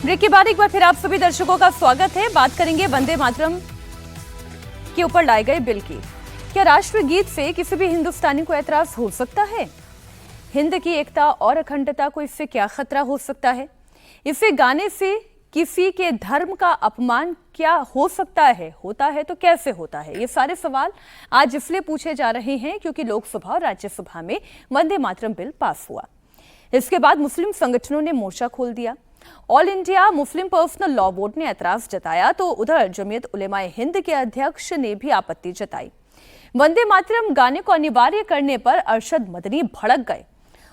Break के बाद एक बार फिर आप सभी दर्शकों का स्वागत है। बात करेंगे वंदे मातरम के ऊपर लाए गए बिल की। क्या राष्ट्रगीत से किसी भी हिंदुस्तानी को ऐतराज हो सकता है? हिंद की एकता और अखंडता को इससे क्या खतरा हो सकता है? इसे गाने से किसी के धर्म का अपमान क्या हो सकता है? होता है तो कैसे होता है? ये सारे सवाल आज इसलिए पूछे जा रहे हैं क्योंकि लोकसभा और राज्यसभा में वंदे मातरम बिल पास हुआ। इसके बाद मुस्लिम संगठनों ने मोर्चा खोल दिया। All India Muslim personal law board ने ऐतराज जताया तो उधर जमीयत उलेमाए हिंद के अध्यक्ष ने भी आपत्ति जताई। वंदे मातरम गाने को अनिवार्य करने पर अरशद मदनी भड़क गए।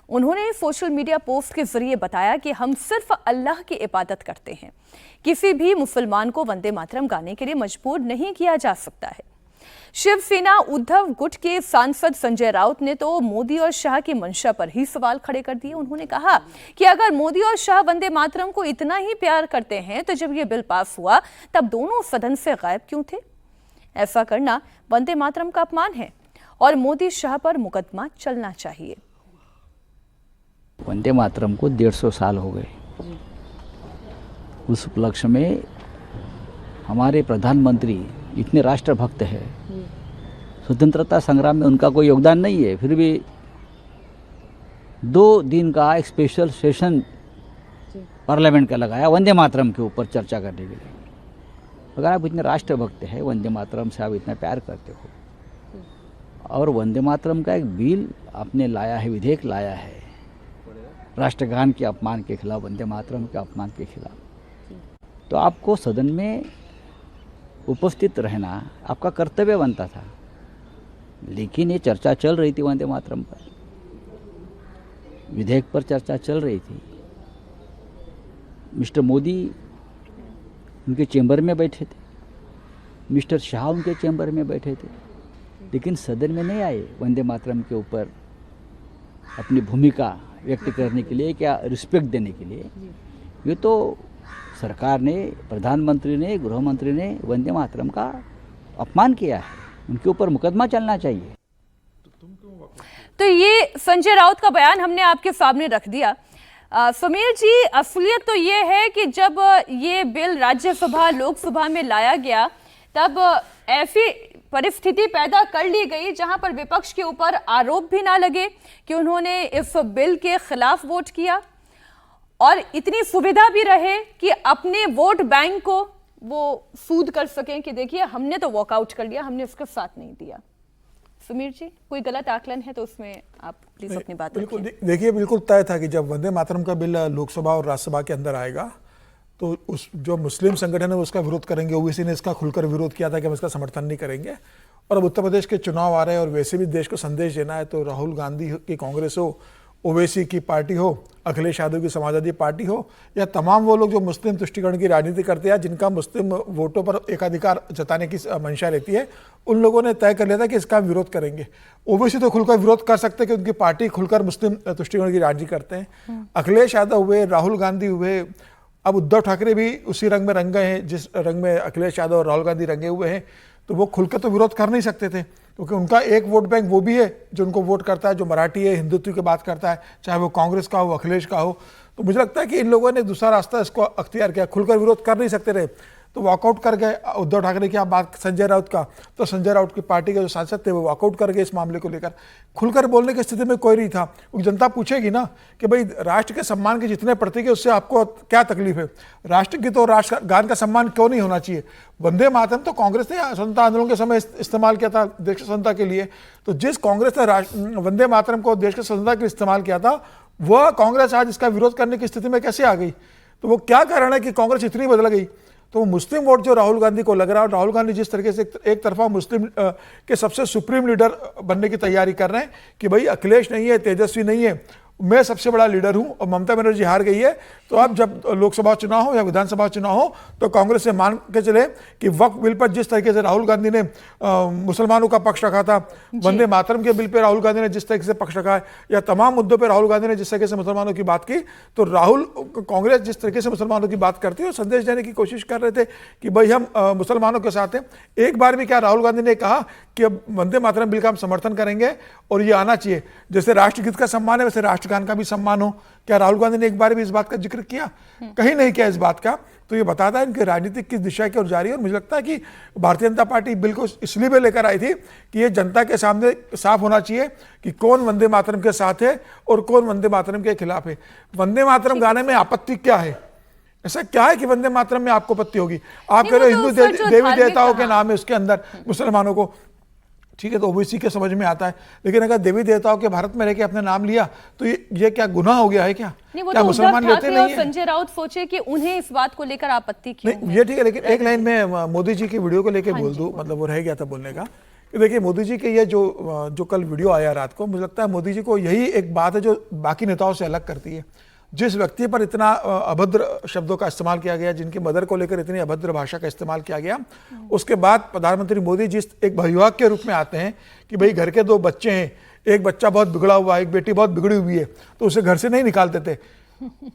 उन्होंने सोशल मीडिया पोस्ट के जरिए बताया कि हम सिर्फ अल्लाह की इबादत करते हैं, किसी भी मुसलमान को वंदे मातरम गाने के लिए मजबूर नहीं किया जा सकता है। शिवसेना उद्धव गुट के सांसद संजय राउत ने तो मोदी और शाह की मंशा पर ही सवाल खड़े कर दिए। उन्होंने कहा कि अगर मोदी और शाह वंदे मातरम को इतना ही प्यार करते हैं तो जब यह बिल पास हुआ तब दोनों सदन से गायब क्यों थे? ऐसा करना वंदे मातरम का अपमान है और मोदी शाह पर मुकदमा चलना चाहिए। वंदे मातरम को 150 साल हो गए। उस उपलक्ष्य में हमारे प्रधानमंत्री इतने राष्ट्रभक्त है, स्वतंत्रता संग्राम में उनका कोई योगदान नहीं है, फिर भी 2 दिन का एक स्पेशल सेशन पार्लियामेंट का लगाया वंदे मातरम के ऊपर चर्चा करने के लिए। अगर आप इतने राष्ट्रभक्त हैं, वंदे मातरम से आप इतना प्यार करते हो और वंदे मातरम का एक बिल आपने लाया है, विधेयक लाया है राष्ट्रगान के अपमान के खिलाफ, वंदे मातरम के अपमान के खिलाफ, तो आपको सदन में उपस्थित रहना आपका कर्तव्य बनता था। लेकिन ये चर्चा चल रही थी वंदे मातरम पर, विधेयक पर चर्चा चल रही थी। मिस्टर मोदी उनके चैम्बर में बैठे थे, मिस्टर शाह उनके चैम्बर में बैठे थे, लेकिन सदन में नहीं आए वंदे मातरम के ऊपर अपनी भूमिका व्यक्त करने के लिए, क्या रिस्पेक्ट देने के लिए। ये तो सरकार ने, प्रधानमंत्री ने, गृह मंत्री ने वंदे मातरम का अपमान किया है, उनके ऊपर मुकदमा चलना चाहिए। तो ये संजय राउत का बयान हमने आपके सामने रख दिया। समीर जी, असलियत तो ये है कि जब ये बिल राज्यसभा लोकसभा में लाया गया तब ऐसी परिस्थिति पैदा कर ली गई जहां पर विपक्ष के ऊपर आरोप भी ना लगे कि उन्होंने इस बिल के खिलाफ वोट किया और इतनी सुविधा भी रहे कि अपने वोट बैंक को वो सूद कर सकें कि देखिए हमने तो वॉकआउट कर लिया, हमने उसका साथ नहीं दिया। समीर जी, कोई गलत आकलन है तो उसमें आप प्लीज अपनी बात बिल्कुल देखिए, बिल्कुल तय था कि जब वंदे मातरम का बिल लोकसभा और राज्यसभा के अंदर आएगा तो उस जो मुस्लिम संगठन है वो उसका विरोध करेंगे। ओवैसी ने इसका खुलकर विरोध किया था कि हम इसका समर्थन नहीं करेंगे। और अब उत्तर प्रदेश के चुनाव आ रहे हैं और वैसे भी देश को संदेश देना है, तो राहुल गांधी की कांग्रेस हो, ओवैसी की पार्टी हो, अखिलेश यादव की समाजवादी पार्टी हो, या तमाम वो लोग जो मुस्लिम तुष्टिकरण की राजनीति करते हैं, जिनका मुस्लिम वोटों पर एकाधिकार जताने की मंशा रहती है, उन लोगों ने तय कर लिया था कि इसका विरोध करेंगे। ओवैसी तो खुलकर विरोध कर सकते हैं कि उनकी पार्टी खुलकर मुस्लिम तुष्टिकरण की राजनीति करते हैं। अखिलेश यादव हुए, राहुल गांधी हुए, अब उद्धव ठाकरे भी उसी रंग में रंग गए हैं जिस रंग में अखिलेश यादव और राहुल गांधी रंगे हुए हैं। तो वो खुलकर तो विरोध कर नहीं सकते थे क्योंकि उनका एक वोट बैंक वो भी है जो उनको वोट करता है, जो मराठी है, हिंदुत्व की बात करता है, चाहे वो कांग्रेस का हो, अखिलेश का हो। तो मुझे लगता है कि इन लोगों ने दूसरा रास्ता इसको अख्तियार किया, खुलकर विरोध कर नहीं सकते रहे तो वॉकआउट कर गए। उद्धव ठाकरे की आप बात संजय राउत का, तो संजय राउत की पार्टी के जो सांसद थे वो वॉकआउट कर गए इस मामले को लेकर। खुलकर बोलने की स्थिति में कोई नहीं था क्योंकि जनता पूछेगी ना कि भाई राष्ट्र के सम्मान के जितने प्रतीक है उससे आपको क्या तकलीफ है? राष्ट्रगीत और राष्ट्रगान का सम्मान क्यों नहीं होना चाहिए? वंदे मातरम तो कांग्रेस ने स्वतंत्रता आंदोलन के समय इस्तेमाल किया था देश की स्वतंत्रता के लिए। तो जिस कांग्रेस ने वंदे मातरम को देश की स्वतंत्रता के लिए इस्तेमाल किया था, वह कांग्रेस आज इसका विरोध करने की स्थिति में कैसे आ गई? तो वो क्या कारण है कि कांग्रेस इतनी बदल गई? तो वो मुस्लिम वोट जो राहुल गांधी को लग रहा है, और राहुल गांधी जिस तरीके से एक तरफा मुस्लिम के सबसे सुप्रीम लीडर बनने की तैयारी कर रहे हैं कि भाई अखिलेश नहीं है, तेजस्वी नहीं है, मैं सबसे बड़ा लीडर हूं और ममता बनर्जी हार गई है। तो अब जब लोकसभा चुनाव हो या विधानसभा चुनाव हो तो कांग्रेस से मान के चले कि वक्फ बिल पर जिस तरीके से राहुल गांधी ने मुसलमानों का पक्ष रखा था, वंदे मातरम के बिल पर राहुल गांधी ने जिस तरीके से पक्ष रखा है, या तमाम मुद्दों पर राहुल गांधी ने जिस तरीके से मुसलमानों की बात की, तो कांग्रेस जिस तरीके से मुसलमानों की बात करती है और संदेश देने की कोशिश कर रहे थे कि भाई हम मुसलमानों के साथ हैं। एक बार भी क्या राहुल गांधी ने कहा कि अब वंदे मातरम बिल का हम समर्थन करेंगे और ये आना चाहिए। जैसे राष्ट्रगीत का सम्मान है वैसे राष्ट्रगान का भी सम्मान हो। क्या राहुल गांधी ने एक बार भी इस बात का जिक्र किया? कहीं नहीं किया इस बात का। तो ये बताता है इनकी राजनीति किस दिशा की ओर जा रही है। और मुझे लगता है कि भारतीय जनता पार्टी बिल को इसलिए भी लेकर आई थी कि ये जनता के सामने साफ होना चाहिए कि कौन वंदे मातरम के साथ है और कौन वंदे मातरम के खिलाफ है। वंदे मातरम गाने में आपत्ति क्या है? ऐसा क्या है कि वंदे मातरम में आपको आपत्ति होगी? आप कह रहे हो हिंदू देवी देवताओं के नाम है उसके अंदर मुसलमानों को, ठीक है, तो ओबीसी के समझ में आता है। लेकिन अगर देवी देवताओं के भारत में रहकर अपने नाम लिया तो ये क्या गुनाह हो गया है? क्या क्या तो मुसलमान लेते नहीं है? संजय राउत सोचे कि उन्हें इस बात को लेकर आपत्ति क्यों नहीं, ये ठीक है। लेकिन एक लाइन में मोदी जी की वीडियो को लेकर बोल दूं, मतलब वो रह गया था बोलने का। देखिए मोदी जी के ये जो कल वीडियो आया रात को, मुझे लगता है मोदी जी को यही एक बात है जो बाकी नेताओं से अलग करती है। जिस व्यक्ति पर इतना अभद्र शब्दों का इस्तेमाल किया गया, जिनकी मदर को लेकर इतनी अभद्र भाषा का इस्तेमाल किया गया, उसके बाद प्रधानमंत्री मोदी जिस एक अभिभावक के रूप में आते हैं कि भाई घर के 2 बच्चे हैं, एक बच्चा बहुत बिगड़ा हुआ है, एक बेटी बहुत बिगड़ी हुई है, तो उसे घर से नहीं निकालते थे,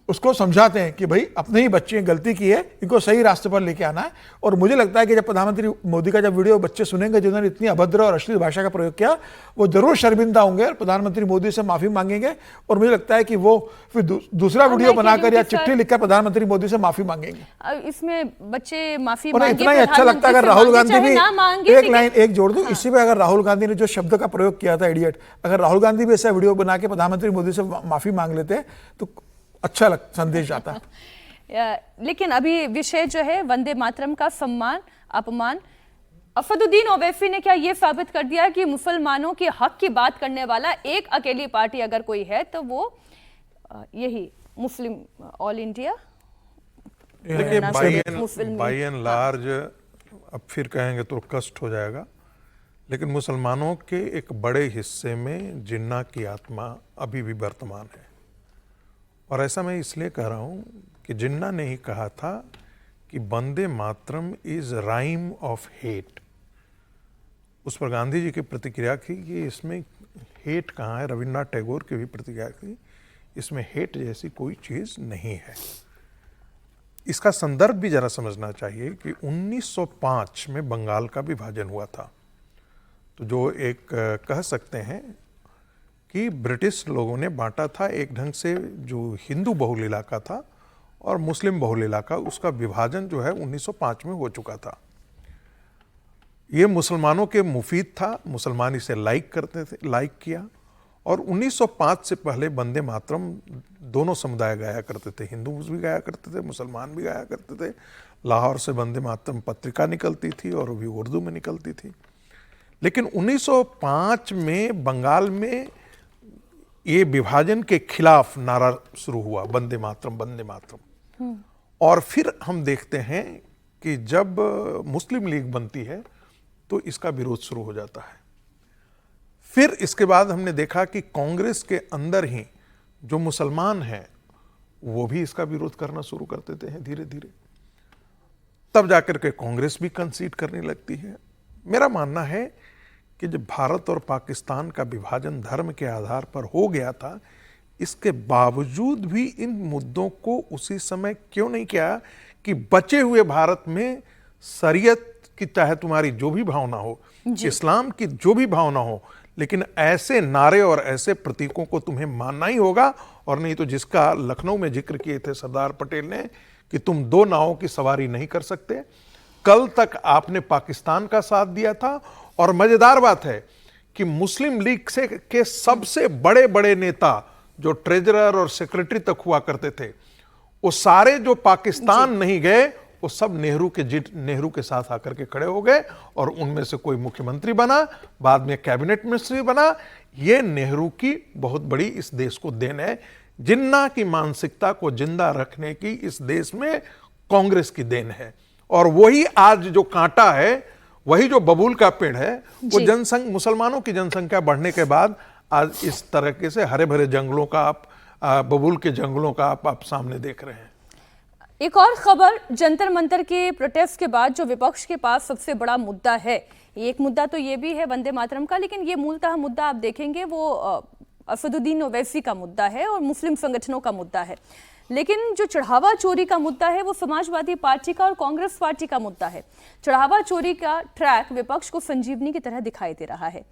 उसको समझाते हैं कि भाई अपने ही बच्चे ने गलती की है, इनको सही रास्ते पर लेके आना है। और मुझे लगता है कि जब प्रधानमंत्री मोदी का जब वीडियो बच्चे सुनेंगे जिन्होंने इतनी अभद्र और अश्लील भाषा का प्रयोग किया, वो जरूर शर्मिंदा होंगे और प्रधानमंत्री मोदी से माफी मांगेंगे। और मुझे लगता है कि वो फिर दूसरा वीडियो बनाकर या चिट्ठी लिखकर प्रधानमंत्री मोदी से माफी मांगेंगे। इसमें बच्चे माफी और इतना ही अच्छा लगता है अगर राहुल गांधी भी एक लाइन एक जोड़ दूं इसी पे, अगर राहुल गांधी ने जो शब्द का प्रयोग किया था इडियट, अगर राहुल गांधी भी ऐसा वीडियो बना के प्रधानमंत्री मोदी से माफी मांग लेते तो अच्छा संदेश जाता है। लेकिन अभी विषय जो है वंदे मातरम का सम्मान अपमान, असदुद्दीन ओवैसी ने क्या ये साबित कर दिया कि मुसलमानों के हक की बात करने वाला एक अकेली पार्टी अगर कोई है तो वो यही मुस्लिम ऑल इंडिया। देखिए बाई एंड लार्ज, अब फिर कहेंगे तो कष्ट हो जाएगा, लेकिन मुसलमानों के एक बड़े हिस्से में जिन्ना की आत्मा अभी भी वर्तमान है। और ऐसा मैं इसलिए कह रहा हूँ कि जिन्ना ने ही कहा था कि Vande Mataram is rhyme of hate. उस पर गांधी जी की प्रतिक्रिया थी कि इसमें हेट कहाँ है। रविन्द्रनाथ टैगोर की भी प्रतिक्रिया थी, इसमें हेट जैसी कोई चीज़ नहीं है। इसका संदर्भ भी जरा समझना चाहिए कि 1905 में बंगाल का विभाजन हुआ था। तो जो एक कह सकते हैं कि ब्रिटिश लोगों ने बांटा था एक ढंग से, जो हिंदू बहुल इलाका था और मुस्लिम बहुल इलाका, उसका विभाजन जो है 1905 में हो चुका था। ये मुसलमानों के मुफीद था, मुसलमान इसे लाइक करते थे, लाइक किया। और 1905 से पहले वंदे मातरम दोनों समुदाय गाया करते थे, हिंदू भी गाया करते थे, मुसलमान भी गाया करते थे। लाहौर से वंदे मातरम पत्रिका निकलती थी और वो भी उर्दू में निकलती थी। लेकिन 1905 में बंगाल में ये विभाजन के खिलाफ नारा शुरू हुआ, वंदे मातरम वंदे मातरम। और फिर हम देखते हैं कि जब मुस्लिम लीग बनती है तो इसका विरोध शुरू हो जाता है। फिर इसके बाद हमने देखा कि कांग्रेस के अंदर ही जो मुसलमान हैं वो भी इसका विरोध करना शुरू कर देते हैं धीरे धीरे। तब जाकर के कांग्रेस भी कंसीड करने लगती है। मेरा मानना है कि जब भारत और पाकिस्तान का विभाजन धर्म के आधार पर हो गया था, इसके बावजूद भी इन मुद्दों को उसी समय क्यों नहीं किया कि बचे हुए भारत में शरीयत की चाहे तुम्हारी जो भी भावना हो, इस्लाम की जो भी भावना हो, लेकिन ऐसे नारे और ऐसे प्रतीकों को तुम्हें मानना ही होगा। और नहीं तो जिसका लखनऊ में जिक्र किए थे सरदार पटेल ने कि तुम 2 नावों की सवारी नहीं कर सकते। कल तक आपने पाकिस्तान का साथ दिया था। और मजेदार बात है कि मुस्लिम लीग से के सबसे बड़े बड़े नेता जो ट्रेजरर और सेक्रेटरी तक हुआ करते थे, वो सारे जो पाकिस्तान नहीं गए, वो सब नेहरू के साथ आकर के खड़े हो गए और उनमें से कोई मुख्यमंत्री बना, बाद में कैबिनेट मिनिस्ट्री बना। ये नेहरू की बहुत बड़ी इस देश को देन है। जिन्ना की मानसिकता को जिंदा रखने की इस देश में कांग्रेस की देन है। और वही आज जो कांटा है, वही जो बबूल का पेड़ है, वो मुसलमानों की जनसंख्या बढ़ने के बाद आज इस तरीके से हरे भरे जंगलों का आप बबूल के जंगलों का आप सामने देख रहे हैं। एक और खबर, जंतर मंतर के प्रोटेस्ट के बाद जो विपक्ष के पास सबसे बड़ा मुद्दा है, एक मुद्दा तो ये भी है वंदे मातरम का, लेकिन ये मूलतः मुद्दा आप देखेंगे वो असदुद्दीन ओवैसी का मुद्दा है और मुस्लिम संगठनों का मुद्दा है। लेकिन जो चढ़ावा चोरी का मुद्दा है वो समाजवादी पार्टी का और कांग्रेस पार्टी का मुद्दा है। चढ़ावा चोरी का ट्रैक विपक्ष को संजीवनी की तरह दिखाई दे रहा है।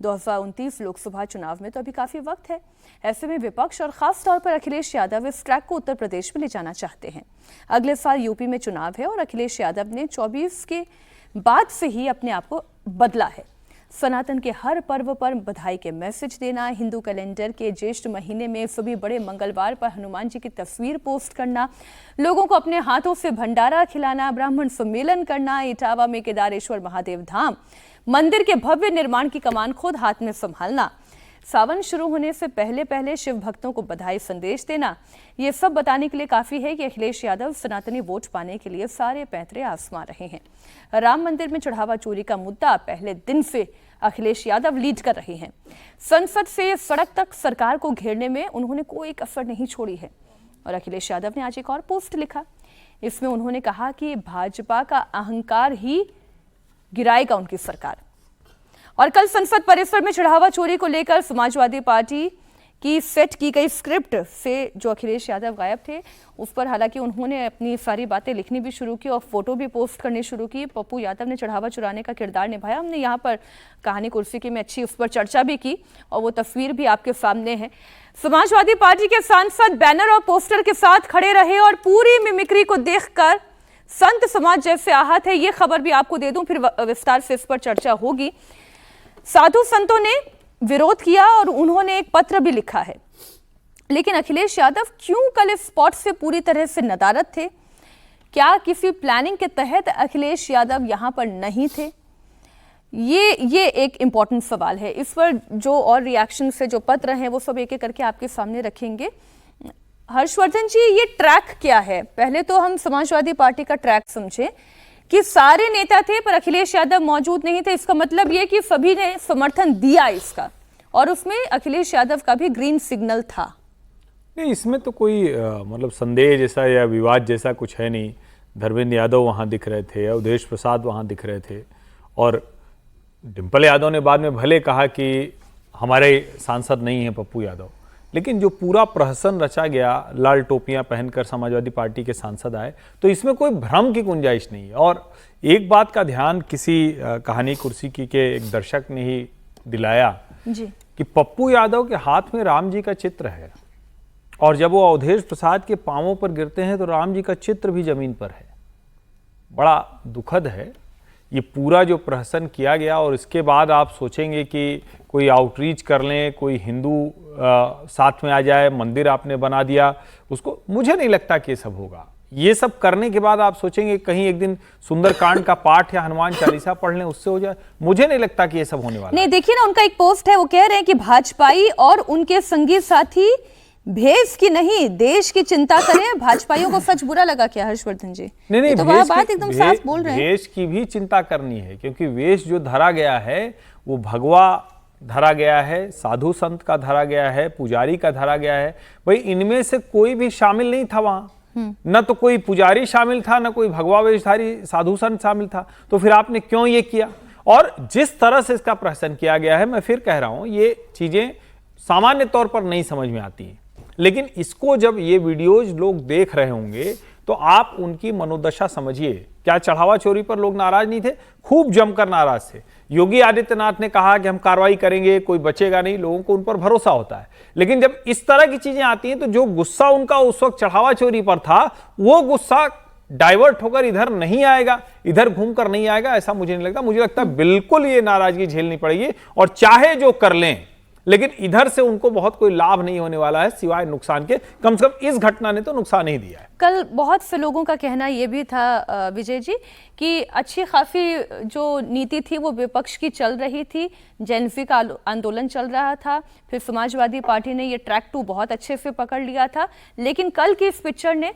2029 लोकसभा चुनाव में तो अभी काफी वक्त है। ऐसे में विपक्ष और खास तौर पर अखिलेश यादव इस ट्रैक को उत्तर प्रदेश में ले जाना चाहते हैं। अगले साल यूपी में चुनाव है और अखिलेश यादव ने 24 के बाद से ही अपने आप को बदला है। सनातन के हर पर्व पर बधाई के मैसेज देना, हिंदू कैलेंडर के ज्येष्ठ महीने में सभी बड़े मंगलवार पर हनुमान जी की तस्वीर पोस्ट करना, लोगों को अपने हाथों से भंडारा खिलाना, ब्राह्मण सम्मेलन करना, इटावा में केदारेश्वर महादेव धाम मंदिर के भव्य निर्माण की कमान खुद हाथ में संभालना, सावन शुरू होने से पहले पहले शिव भक्तों को बधाई संदेश देना, ये सब बताने के लिए काफी है कि अखिलेश यादव सनातनी वोट पाने के लिए सारे पैंतरे आजमा रहे हैं। राम मंदिर में चढ़ावा चोरी का मुद्दा पहले दिन से अखिलेश यादव लीड कर रहे हैं। संसद से सड़क तक सरकार को घेरने में उन्होंने कोई कसर नहीं छोड़ी है। और अखिलेश यादव ने आज एक और पोस्ट लिखा। इसमें उन्होंने कहा कि भाजपा का अहंकार ही गिराएगा उनकी सरकार। और कल संसद परिसर में चढ़ावा चोरी को लेकर समाजवादी पार्टी की सेट की गई स्क्रिप्ट से जो अखिलेश यादव गायब थे, उस पर हालांकि उन्होंने अपनी सारी बातें लिखनी भी शुरू की और फोटो भी पोस्ट करनी शुरू की। पप्पू यादव ने चढ़ावा चुराने का किरदार निभाया। हमने यहाँ पर कहानी कुर्सी की में अच्छी उस पर चर्चा भी की और वो तस्वीर भी आपके सामने है। समाजवादी पार्टी के सांसद बैनर और पोस्टर के साथ खड़े रहे और पूरी मिमिक्री को देखकर संत समाज जैसे आहत है। ये खबर भी आपको दे दूं, फिर विस्तार से इस पर चर्चा होगी। साधु संतों ने विरोध किया और उन्होंने एक पत्र भी लिखा है। लेकिन अखिलेश यादव क्यों कल इस स्पॉट से पूरी तरह से नदारद थे? क्या किसी प्लानिंग के तहत अखिलेश यादव यहां पर नहीं थे? ये एक इंपॉर्टेंट सवाल है। इस पर जो और रिएक्शन से जो पत्र हैं वो सब एक एक करके आपके सामने रखेंगे। हर्षवर्धन जी, ये ट्रैक क्या है? पहले तो हम समाजवादी पार्टी का ट्रैक समझे कि सारे नेता थे पर अखिलेश यादव मौजूद नहीं थे। इसका मतलब ये कि सभी ने समर्थन दिया इसका और उसमें अखिलेश यादव का भी ग्रीन सिग्नल था। नहीं, इसमें तो कोई मतलब संदेह जैसा या विवाद जैसा कुछ है नहीं। धर्मेंद्र यादव वहाँ दिख रहे थे, अवधेश प्रसाद वहाँ दिख रहे थे और डिम्पल यादव ने बाद में भले कहा कि हमारे सांसद नहीं हैं पप्पू यादव, लेकिन जो पूरा प्रहसन रचा गया, लाल टोपियां पहनकर समाजवादी पार्टी के सांसद आए, तो इसमें कोई भ्रम की गुंजाइश नहीं है। और एक बात का ध्यान किसी कहानी कुर्सी की के एक दर्शक ने ही दिलाया जी कि पप्पू यादव के हाथ में राम जी का चित्र है और जब वो अवधेश प्रसाद के पांवों पर गिरते हैं तो राम जी का चित्र भी जमीन पर है। बड़ा दुखद है ये पूरा जो प्रहसन किया गया। और इसके बाद आप सोचेंगे कि कोई आउटरीच कर लें, कोई हिंदू साथ में आ जाए, मंदिर आपने बना दिया उसको, मुझे नहीं लगता कि ये सब होगा। ये सब करने के बाद आप सोचेंगे कहीं एक दिन सुंदरकांड का पाठ या हनुमान चालीसा पढ़ लें उससे हो जाए, मुझे नहीं लगता कि ये सब होने वाला। नहीं, देखिए ना, उनका एक पोस्ट है, वो कह रहे हैं कि भाजपाई और उनके संगी साथी भेष की नहीं देश की चिंता करें। भाजपाइयों को सच बुरा लगा क्या हर्षवर्धन जी? नहीं, तो वह बात एकदम साफ बोल रहे हैं। वेश की भी चिंता करनी है क्योंकि वेश जो धरा गया है वो भगवा धरा गया है, साधु संत का धरा गया है, पुजारी का धरा गया है। भाई इनमें से कोई भी शामिल नहीं था वहां, न तो कोई पुजारी शामिल था, न कोई भगवा वेशधारी साधु संत शामिल था। तो फिर आपने क्यों ये किया? और जिस तरह से इसका प्रहसन किया गया है, मैं फिर कह रहा हूं, ये चीजें सामान्य तौर पर नहीं समझ में आती हैं, लेकिन इसको जब ये वीडियोज लोग देख रहे होंगे तो आप उनकी मनोदशा समझिए। क्या चढ़ावा चोरी पर लोग नाराज नहीं थे? खूब जमकर नाराज थे। योगी आदित्यनाथ ने कहा कि हम कार्रवाई करेंगे, कोई बचेगा नहीं, लोगों को उन पर भरोसा होता है। लेकिन जब इस तरह की चीजें आती हैं तो जो गुस्सा उनका उस वक्त चढ़ावा चोरी पर था, वो गुस्सा डाइवर्ट होकर इधर नहीं आएगा, इधर घूमकर नहीं आएगा, ऐसा मुझे नहीं लगता। मुझे लगता है बिल्कुल ये नाराजगी झेलनी पड़ेगी और चाहे जो कर लें, लेकिन इधर से उनको बहुत कोई लाभ नहीं होने वाला है सिवाय नुकसान के। कम से कम इस घटना ने तो नुकसान ही दिया है। कल बहुत से लोगों का कहना यह भी था विजय जी कि अच्छी खासी जो नीति थी वो विपक्ष की चल रही थी, जेनजी का आंदोलन चल रहा था, फिर समाजवादी पार्टी ने ये ट्रैक 2 बहुत अच्छे से पकड़ लिया था, लेकिन कल की इस पिक्चर ने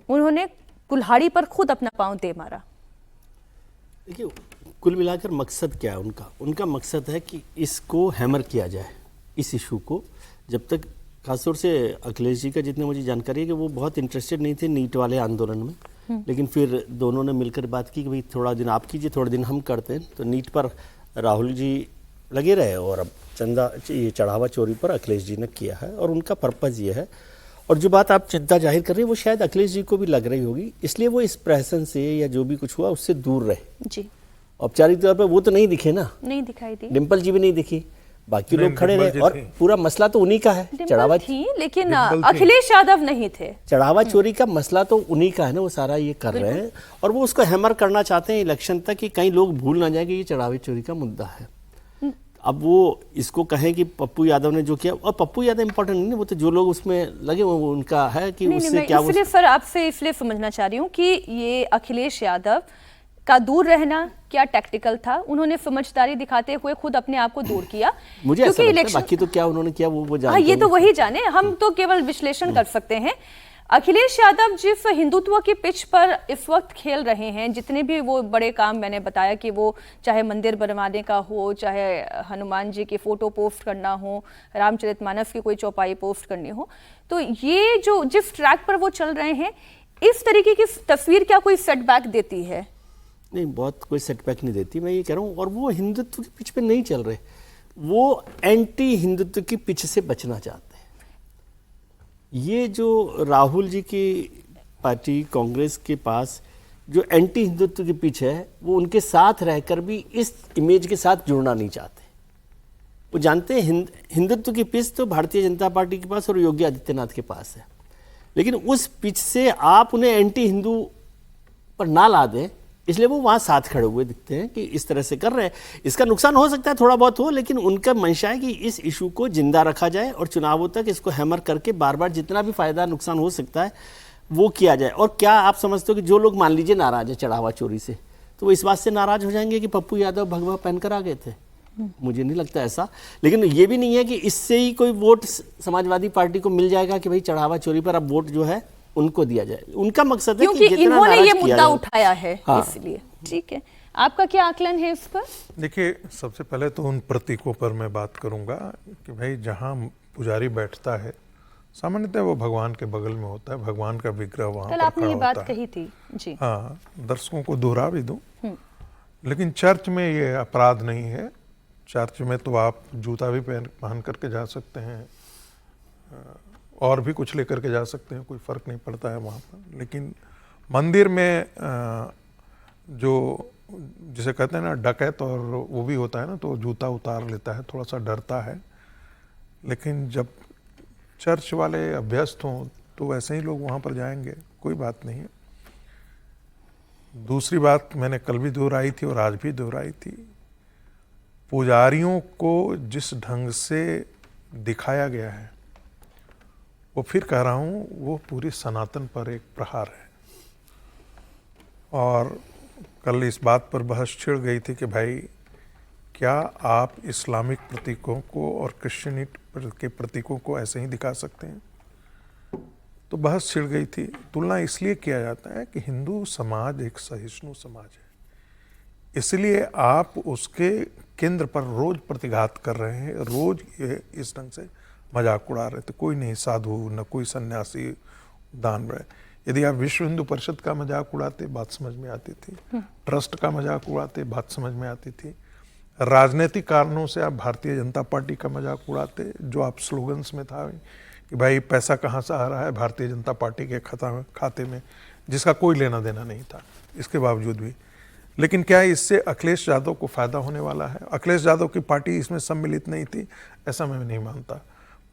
उन्होंने कुल्हाड़ी पर खुद अपना पांव दे मारा। देखिए, कुल मिलाकर मकसद क्या है उनका मकसद है कि इसको हैमर किया जाए, इस इशू को। जब तक खासतौर से अखिलेश जी का जितने मुझे जानकारी है कि वो बहुत इंटरेस्टेड नहीं थे नीट वाले आंदोलन में, लेकिन फिर दोनों ने मिलकर बात की कि भाई थोड़ा दिन आप कीजिए, थोड़ा दिन हम करते हैं। तो नीट पर राहुल जी लगे रहे और अब ये चढ़ावा चोरी पर अखिलेश जी ने किया है और उनका पर्पज़ ये है। और जो बात आप चिंता जाहिर कर रहे हैं वो शायद अखिलेश जी को भी लग रही होगी, इसलिए वो इस प्रहसन से या जो भी कुछ हुआ उससे दूर रहे। जी, औपचारिक तौर पर वो तो नहीं दिखे ना, नहीं दिखाई दी। डिम्पल जी भी नहीं दिखी, बाकी नहीं, लोग खड़े डिम्पल रहे जी और थी। पूरा मसला तो उन्हीं का है। चढ़ावा डिम्पल थी लेकिन डिम्पल थी। अखिलेश यादव नहीं थे। चढ़ावा चोरी का मसला तो उन्हीं का है ना, वो सारा ये कर रहे हैं और वो उसको हैमर करना चाहते हैं इलेक्शन तक कि कई लोग भूल ना जाए कि ये चढ़ावे चोरी का मुद्दा है। अब वो इसको कहें कि पप्पू यादव ने जो किया, और पप्पू यादव इंपॉर्टेंट नहीं है, वो तो जो लोग उसमें लगे वो उनका है कि नहीं, उससे मैं क्या वो इसलिए सर आपसे इसलिए समझना चाह रही हूँ कि ये अखिलेश यादव का दूर रहना क्या टैक्टिकल था, उन्होंने समझदारी दिखाते हुए खुद अपने आप को दूर किया। मुझे ऐसा लगता है, इलेक्शन, बाकी तो क्या उन्होंने किया वो हाँ जानते ये तो होंगे। वही जाने, हम तो केवल विश्लेषण कर सकते हैं। अखिलेश यादव जिस हिंदुत्व की पिच पर इस वक्त खेल रहे हैं, जितने भी वो बड़े काम मैंने बताया कि वो चाहे मंदिर बनवाने का हो, चाहे हनुमान जी की फोटो पोस्ट करना हो, रामचरितमानस की कोई चौपाई पोस्ट करनी हो, तो ये जो जिस ट्रैक पर वो चल रहे हैं, इस तरीके की तस्वीर क्या कोई सेटबैक देती है? नहीं, बहुत कोई सेटबैक नहीं देती, मैं ये कह रहा हूँ। और वो हिंदुत्व की पिच पे नहीं चल रहे, वो एंटी हिंदुत्व की पिच से बचना चाहते हैं। ये जो राहुल जी की पार्टी कांग्रेस के पास जो एंटी हिंदुत्व की पिच है, वो उनके साथ रहकर भी इस इमेज के साथ जुड़ना नहीं चाहते। वो जानते हैं हिंदुत्व की पिच तो भारतीय जनता पार्टी के पास और योगी आदित्यनाथ के पास है, लेकिन उस पिच से आप उन्हें एंटी हिंदू पर ना ला दें, इसलिए वो वहाँ साथ खड़े हुए दिखते हैं कि इस तरह से कर रहे हैं। इसका नुकसान हो सकता है, थोड़ा बहुत हो, लेकिन उनका मंशा है कि इस इशू को जिंदा रखा जाए और चुनावों तक इसको हैमर करके बार बार जितना भी फायदा नुकसान हो सकता है वो किया जाए। और क्या आप समझते हो कि जो लोग मान लीजिए नाराज है चढ़ावा चोरी से, तो वो इस बात से नाराज हो जाएंगे कि पप्पू यादव भगवा पहनकर आ गए थे? मुझे नहीं लगता ऐसा। लेकिन ये भी नहीं है कि इससे ही कोई वोट समाजवादी पार्टी को मिल जाएगा कि भाई चढ़ावा चोरी पर अब वोट जो है उनको दिया जाए। उनका मकसद है कि क्योंकि जितना इन्होंने नाराज ये किया मुद्दा जाए। उठाया है, हाँ। इसलिए। ठीक है, आपका क्या आकलन है इस पर? देखिए, सबसे पहले तो उन प्रतीकों पर मैं बात करूंगा कि भाई जहाँ पुजारी बैठता है सामान्यतः वो भगवान के बगल में होता है, भगवान का विग्रह वहाँ कल पर आपने खड़ा ये होता बात है। कही थी जी। हाँ, दर्शकों को दोहरा भी दूं, लेकिन चर्च में ये अपराध नहीं है। चर्च में तो आप जूता भी पहन करके जा सकते हैं और भी कुछ लेकर के जा सकते हैं, कोई फर्क नहीं पड़ता है वहाँ पर। लेकिन मंदिर में जो जिसे कहते हैं ना डकैत, और वो भी होता है ना, तो जूता उतार लेता है, थोड़ा सा डरता है। लेकिन जब चर्च वाले अभ्यस्त हों तो वैसे ही लोग वहाँ पर जाएंगे, कोई बात नहीं है। दूसरी बात मैंने कल भी दोहराई थी और आज भी दोहराई थी, पुजारियों को जिस ढंग से दिखाया गया है, वो फिर कह रहा हूँ, वो पूरी सनातन पर एक प्रहार है। और कल इस बात पर बहस छिड़ गई थी कि भाई क्या आप इस्लामिक प्रतीकों को और क्रिश्चियनिटी के प्रतीकों को ऐसे ही दिखा सकते हैं? तो बहस छिड़ गई थी। तुलना इसलिए किया जाता है कि हिंदू समाज एक सहिष्णु समाज है, इसलिए आप उसके केंद्र पर रोज प्रतिघात कर रहे हैं, रोज ये इस ढंग से मजाक उड़ा रहे थे। कोई नहीं साधु, न कोई सन्यासी दान रहे। यदि आप विश्व हिंदू परिषद का मजाक उड़ाते, बात समझ में आती थी। ट्रस्ट का मजाक उड़ाते, बात समझ में आती थी। राजनीतिक कारणों से आप भारतीय जनता पार्टी का मजाक उड़ाते, जो आप स्लोगन्स में था कि भाई पैसा कहाँ से आ रहा है भारतीय जनता पार्टी के खाते में, जिसका कोई लेना देना नहीं था इसके बावजूद भी। लेकिन क्या इससे अखिलेश यादव को फायदा होने वाला है? अखिलेश यादव की पार्टी इसमें सम्मिलित नहीं थी, ऐसा मैं नहीं मानता।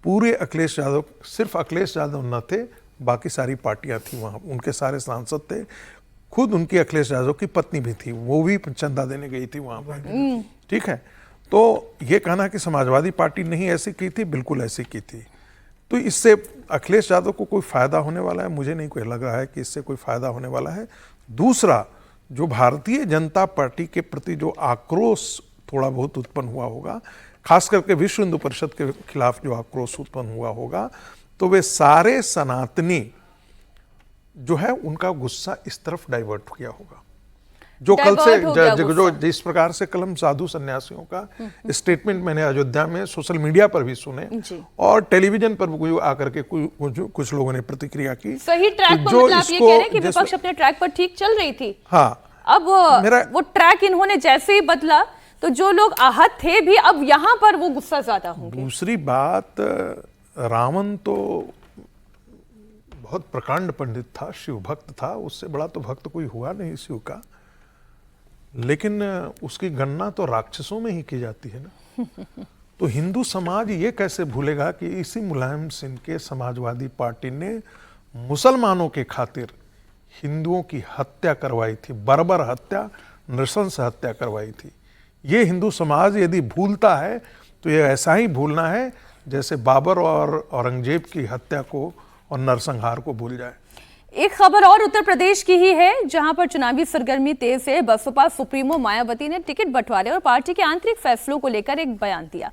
पूरे अखिलेश यादव, सिर्फ अखिलेश यादव न थे, बाकी सारी पार्टियां थी वहाँ, उनके सारे सांसद थे, खुद उनकी अखिलेश यादव की पत्नी भी थी, वो भी चंदा देने गई थी वहाँ पर। ठीक है, तो ये कहना कि समाजवादी पार्टी नहीं ऐसी की थी, बिल्कुल ऐसी की थी। तो इससे अखिलेश यादव को कोई फायदा होने वाला है? मुझे नहीं कोई लग रहा है कि इससे कोई फायदा होने वाला है। दूसरा, जो भारतीय जनता पार्टी के प्रति जो आक्रोश थोड़ा बहुत उत्पन्न हुआ होगा, खास करके विश्व हिंदू परिषद के खिलाफ जो आक्रोश उत्पन्न हुआ होगा, तो वे सारे सनातनी जो है उनका गुस्सा इस तरफ डाइवर्ट किया होगा। जो कल से जो जिस प्रकार से कल हम साधु सन्यासियों का स्टेटमेंट मैंने अयोध्या में सोशल मीडिया पर भी सुने और टेलीविजन पर भी आकर के कुछ लोगों ने प्रतिक्रिया की। सही ट्रैक पर, मतलब आप ये कह रहे हैं कि विपक्ष अपने ट्रैक पर ठीक चल रही थी। हाँ, अब वो ट्रैक इन्होंने जैसे ही बदला तो जो लोग आहत थे भी अब यहाँ पर वो गुस्सा ज्यादा होंगे। दूसरी बात, रावण तो बहुत प्रकांड पंडित था, शिव भक्त था, उससे बड़ा तो भक्त कोई हुआ नहीं शिव का। लेकिन उसकी गणना तो राक्षसों में ही की जाती है ना। तो हिंदू समाज ये कैसे भूलेगा कि इसी मुलायम सिंह के समाजवादी पार्टी ने मुसलमानों के खातिर हिंदुओं की हत्या करवाई थी, बर्बर हत्या, नृशंस हत्या करवाई थी। ये हिंदू समाज यदि भूलता है तो ये ऐसा ही भूलना है जैसे बाबर और औरंगजेब की हत्या को और नरसंहार को भूल जाए। एक खबर और उत्तर प्रदेश की ही है, जहां पर चुनावी सरगर्मी तेज है। बसपा सुप्रीमो मायावती ने टिकट बंटवारे और पार्टी के आंतरिक फैसलों को लेकर एक बयान दिया।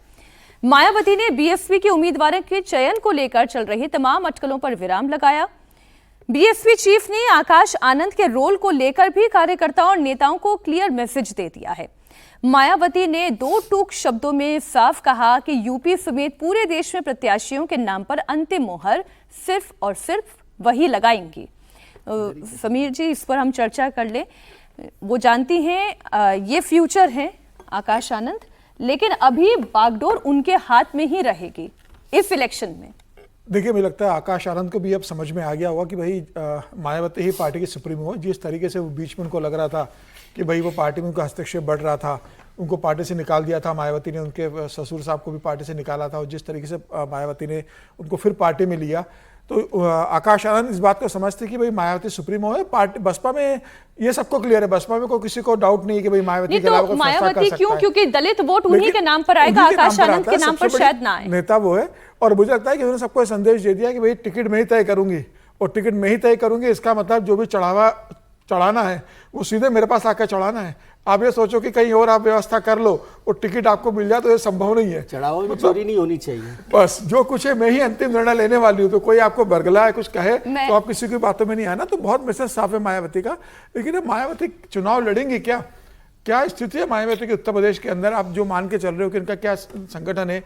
मायावती ने बीएसपी के उम्मीदवारों के चयन को लेकर चल रही तमाम अटकलों पर विराम लगाया। बीएसपी चीफ ने आकाश आनंद के रोल को लेकर भी कार्यकर्ताओं और नेताओं को क्लियर मैसेज दे दिया है। मायावती ने दो टूक शब्दों में साफ कहा कि यूपी समेत पूरे देश में प्रत्याशियों के नाम पर अंतिम मोहर सिर्फ और सिर्फ वही लगाएंगी। समीर जी, इस पर हम चर्चा कर ले। वो जानती हैं ये फ्यूचर है आकाश आनंद, लेकिन अभी बागडोर उनके हाथ में ही रहेगी इस इलेक्शन में। देखिए, मुझे लगता है आकाश आनंद को भी अब समझ में आ गया होगा कि भाई मायावती ही पार्टी की सुप्रीमो है। जिस तरीके से वो बीच में उनको लग रहा था कि भाई वो पार्टी में उनका हस्तक्षेप बढ़ रहा था, उनको पार्टी से निकाल दिया था मायावती ने, उनके ससुर साहब को भी पार्टी से निकाला था, और जिस तरीके से मायावती ने उनको फिर पार्टी में लिया, तो आकाश आनंद इस बात को समझते कि भाई मायावती सुप्रीमो है। पार्टी बसपा में ये सबको क्लियर है, बसपा में कोई किसी को डाउट नहीं है कि भाई मायावती के अलावा कोई फैसला कर सकता है। मायावती क्यों? क्योंकि दलित वोट उन्हीं के नाम पर आएगा, आकाश आनंद के नाम पर शायद ना आए। नेता वो है, और मुझे लगता है कि उन्होंने सबको संदेश दे दिया कि भाई टिकट में ही तय करूंगी, और टिकट में ही तय करूंगी, इसका मतलब जो भी चढ़ाना है वो सीधे मेरे पास आकर चढ़ाना है। आप ये सोचो कि कहीं और आप व्यवस्था कर लो और टिकट आपको मिल जाए, तो ये संभव नहीं है। चढ़ावा में चोरी नहीं होनी चाहिए। बस जो कुछ है मैं ही अंतिम निर्णय लेने वाली हूँ, तो कोई आपको बरगला है कुछ कहे तो आप किसी की बातों में नहीं आना। तो बहुत मैसेज साफ है मायावती का। लेकिन मायावती चुनाव लड़ेंगी क्या? क्या स्थिति है मायावती के उत्तर प्रदेश के अंदर? आप जो मान के चल रहे हो कि इनका क्या संगठन है,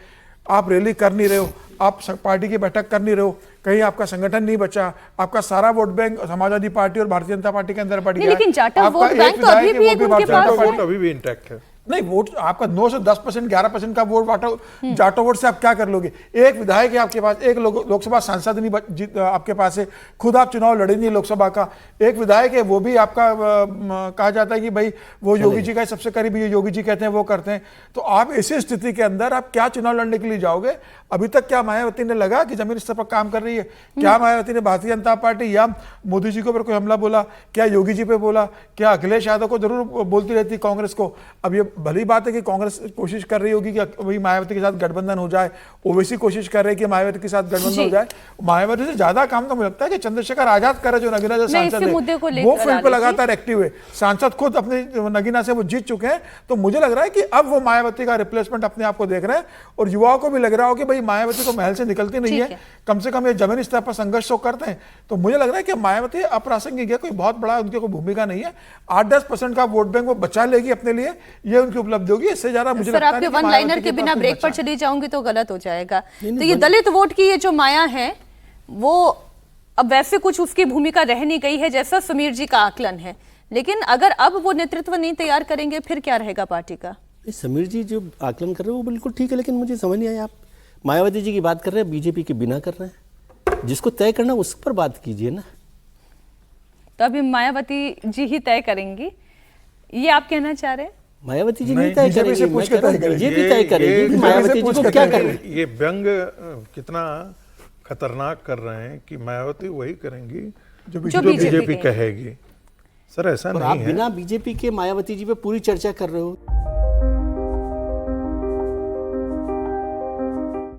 आप रैली कर नहीं रहे हो, आप पार्टी की बैठक कर नहीं रहे हो, कहीं आपका संगठन नहीं बचा, आपका सारा वोट बैंक समाजवादी पार्टी और भारतीय जनता पार्टी के अंदर बढ़ गया। लेकिन जाटव वोट बैंक तो अभी भी उनके पास है। वोट अभी भी इंटैक्ट है। नहीं, वोट आपका 9 से 10%, 11% का वोट जाटो वोट से आप क्या कर लोगे? एक विधायक है आपके पास, एक लोकसभा सांसद नहीं आपके पास है, खुद आप चुनाव लड़ेंगे लोकसभा का। एक विधायक है, वो भी आपका कहा जाता है कि भाई वो योगी जी का सबसे करीबी, योगी जी कहते हैं वो करते हैं। तो आप ऐसी स्थिति के अंदर आप क्या चुनाव लड़ने के लिए जाओगे? अभी तक क्या मायावती ने लगा कि जमीन स्तर पर काम कर रही है? क्या मायावती ने भारतीय जनता पार्टी या मोदी जी के ऊपर कोई हमला बोला? क्या योगी जी पे बोला? क्या अखिलेश यादव को जरूर बोलती रहती कांग्रेस को? अब ये भली बात है कि कांग्रेस कोशिश कर रही होगी कि वही मायावती के साथ गठबंधन हो जाए, ओवैसी कोशिश कर रहे हैं कि मायावती के साथ गठबंधन हो जाए। मायावती से ज्यादा काम तो मुझे लगता है कि चंद्रशेखर आजाद कर रहे, जो नगीना से सांसद है, वो फील्ड पर लगातार एक्टिव है। सांसद खुद अपने नगीना से वो जीत चुके हैं। तो मुझे लग रहा है कि अब वो मायावती का रिप्लेसमेंट अपने आप को देख रहे हैं, और युवाओं को भी लग रहा हो कि भाई मायावती तो महल से निकलती नहीं है, कम से कम ये जमीनी स्तर पर संघर्ष तो करते हैं। तो मुझे लग रहा है कि मायावती अप्रासंगिक है, कोई बहुत बड़ा उनकी कोई भूमिका नहीं है। 8-10% का वोट बैंक वो बचा लेगी अपने लिए, ये उनकी उपलब्धि होगी। इससे ज्यादा मुझे सर, आपके वन लाइनर के बिना ब्रेक पर चली जाऊंगी तो गलत हो जाएगा। तो ये दलित वोट की ये जो माया है, वो अब वैसे कुछ उसकी भूमिका रह नहीं गई है जैसा समीर जी का आकलन है। लेकिन अगर अब वो नेतृत्व नहीं तैयार करेंगे, फिर क्या रहेगा पार्टी का? समीर जी जो आकलन कर रहे हैं वो बिल्कुल ठीक है, लेकिन मुझे समझ नहीं आया, आप मायावती जी की बात कर रहे हैं, बीजेपी के बिना कर रहे हैं। जिसको तय करना उस पर बात कीजिए ना। तो अभी मायावती जी ही तय करेंगी, ये आप कहना चाह रहे हैं? मायावती जी नहीं तय करेंगी, बीजेपी तय करेगी मायावती जी को क्या करना है। ये व्यंग कितना खतरनाक कर रहे हैं कि मायावती वही करेंगी जो बीजेपी कहेगी। सर ऐसा नहीं है। आप बिना बीजेपी के मायावती जी पे पूरी चर्चा कर रहे हो।